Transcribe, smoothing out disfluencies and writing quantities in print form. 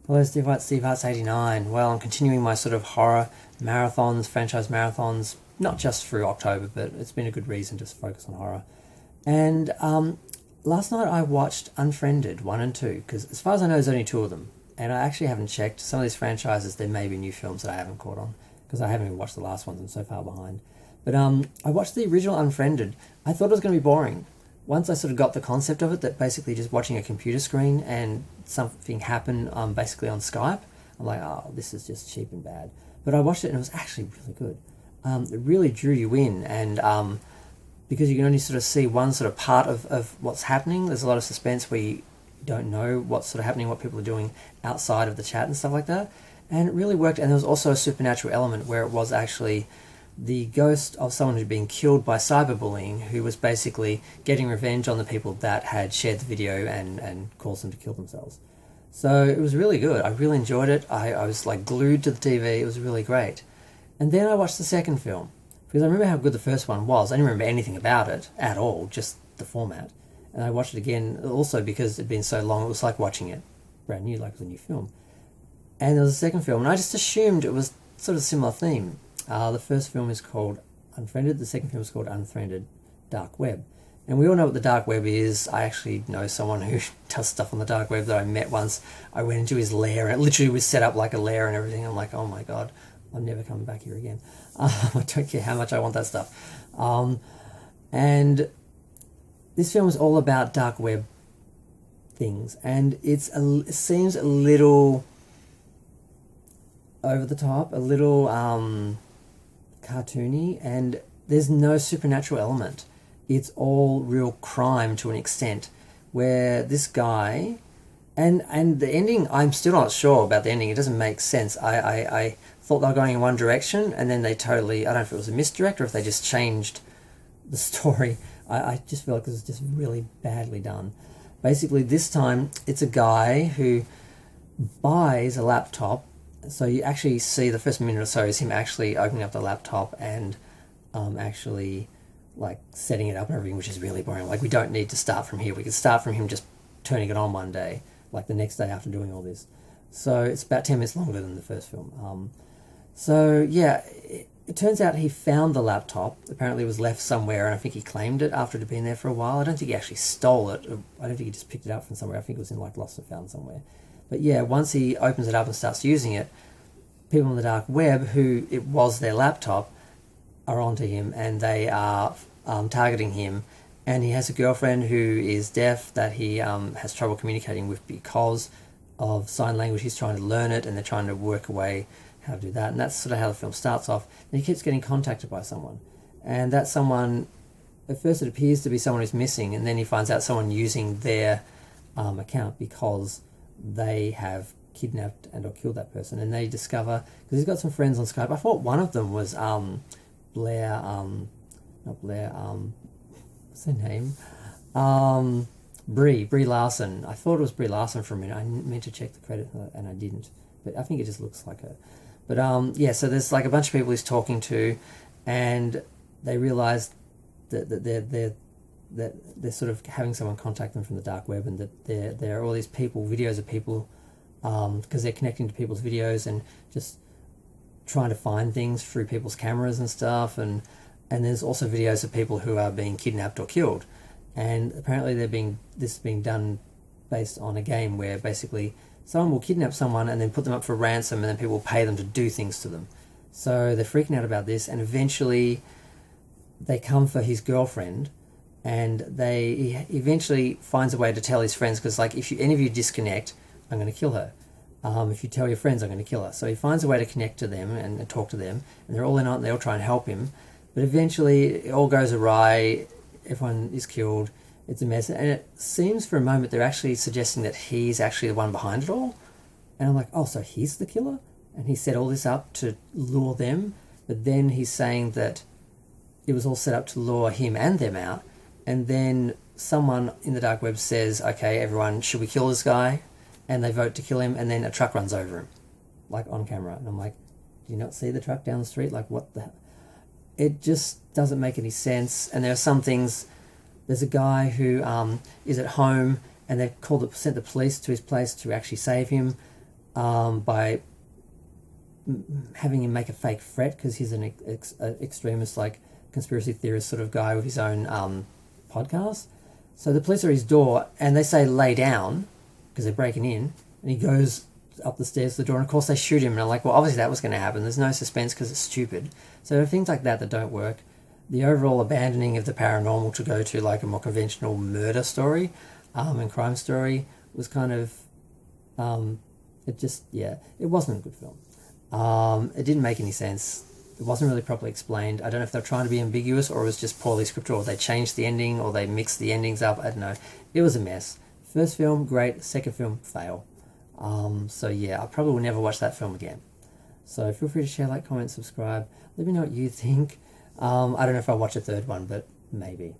Hello, Steve Arts 89. Well, I'm continuing my sort of horror marathons, franchise marathons, not just through October, but it's been a good reason to focus on horror. And last night I watched Unfriended 1 and 2, because as far as I know, there's only two of them. And I actually haven't checked. Some of these franchises, there may be new films that I haven't caught on, because I haven't even watched the last ones. I'm so far behind. But I watched the original Unfriended. I thought it was going to be boring. Once I sort of got the concept of it, that basically just watching a computer screen and something happen basically on Skype, I'm like, oh, this is just cheap and bad. But I watched it and it was actually really good. It really drew you in, and because you can only sort of see one sort of part of what's happening, there's a lot of suspense where you don't know what's sort of happening, what people are doing outside of the chat and stuff like that. And it really worked. And there was also a supernatural element where it was actually the ghost of someone who'd been killed by cyberbullying, who was basically getting revenge on the people that had shared the video and caused them to kill themselves. So it was really good. I really enjoyed it. I was like glued to the TV. It was really great. And then I watched the second film, because I remember how good the first one was. I didn't remember anything about it at all, just the format. And I watched it again also because it'd been so long. It was like watching it brand new, like it was a new film. And there was a second film, and I just assumed it was sort of a similar theme. The first film is called Unfriended. The second film is called Unfriended Dark Web. And we all know what the dark web is. I actually know someone who does stuff on the dark web that I met once. I went into his lair, and it literally was set up like a lair and everything. I'm like, oh my God, I'm never coming back here again. I don't care how much I want that stuff. And this film is all about dark web things. And it seems a little over the top, a little cartoony, and there's no supernatural element. It's all real crime to an extent, where this guy and the ending, I'm still not sure about the ending. It doesn't make sense. I thought they were going in one direction, and then they totally, I don't know if it was a misdirect or if they just changed the story. I just feel like this is just really badly done. Basically, this time it's a guy who buys a laptop. So you actually see the first minute or so is him actually opening up the laptop and actually like setting it up and everything, which is really boring. Like, we don't need to start from here. We could start from him just turning it on one day, like the next day after doing all this. So it's about 10 minutes longer than the first film. So yeah, it turns out he found the laptop. Apparently it was left somewhere, and I think he claimed it after it had been there for a while. I don't think he actually stole it. I don't think he just picked it up from somewhere. I think it was in like lost and found somewhere. But yeah, once he opens it up and starts using it, people on the dark web, who it was their laptop, are onto him, and they are targeting him. And he has a girlfriend who is deaf that he has trouble communicating with because of sign language. He's trying to learn it, and they're trying to work away how to do that. And that's sort of how the film starts off. And he keeps getting contacted by someone. And that someone, at first it appears to be someone who's missing, and then he finds out someone using their account because they have kidnapped and or killed that person. And they discover, because he's got some friends on Skype. I thought one of them was Blair, not Blair, what's her name? Brie Larson. I thought it was Brie Larson for a minute. I meant to check the credit and I didn't, but I think it just looks like her. But yeah, so there's like a bunch of people he's talking to, and they realize that they're sort of having someone contact them from the dark web, and that there are all these people, videos of people, because they're connecting to people's videos and just trying to find things through people's cameras and stuff, and there's also videos of people who are being kidnapped or killed, and apparently this is being done based on a game where basically someone will kidnap someone and then put them up for ransom, and then people will pay them to do things to them. So they're freaking out about this, and eventually they come for his girlfriend, and he eventually finds a way to tell his friends, because like, if any of you disconnect, I'm going to kill her. If you tell your friends, I'm going to kill her. So he finds a way to connect to them and talk to them, and they're all in on it, they all try and help him. But eventually it all goes awry, everyone is killed, it's a mess. And it seems for a moment they're actually suggesting that he's actually the one behind it all. And I'm like, oh, so he's the killer? And he set all this up to lure them, but then he's saying that it was all set up to lure him and them out. And then someone in the dark web says, okay, everyone, should we kill this guy? And they vote to kill him, and then a truck runs over him, like on camera. And I'm like, do you not see the truck down the street? Like, what the... It just doesn't make any sense. And there are some things... There's a guy who is at home, and they've sent the police to his place to actually save him. by having him make a fake threat because he's an extremist, like conspiracy theorist sort of guy with his own podcast. So the police are at his door and they say lay down because they're breaking in, and he goes up the stairs to the door, and of course they shoot him, and I'm like, well, obviously that was going to happen. There's no suspense because it's stupid. So there are things like that that don't work. The overall abandoning of the paranormal to go to like a more conventional murder story and crime story was kind of it wasn't a good film. It didn't make any sense. It wasn't really properly explained. I don't know if they're trying to be ambiguous or it was just poorly scripted, or they changed the ending or they mixed the endings up. I don't know. It was a mess. First film, great. Second film, fail. So yeah, I probably will never watch that film again. So feel free to share, like, comment, subscribe. Let me know what you think. I don't know if I'll watch a third one, but maybe.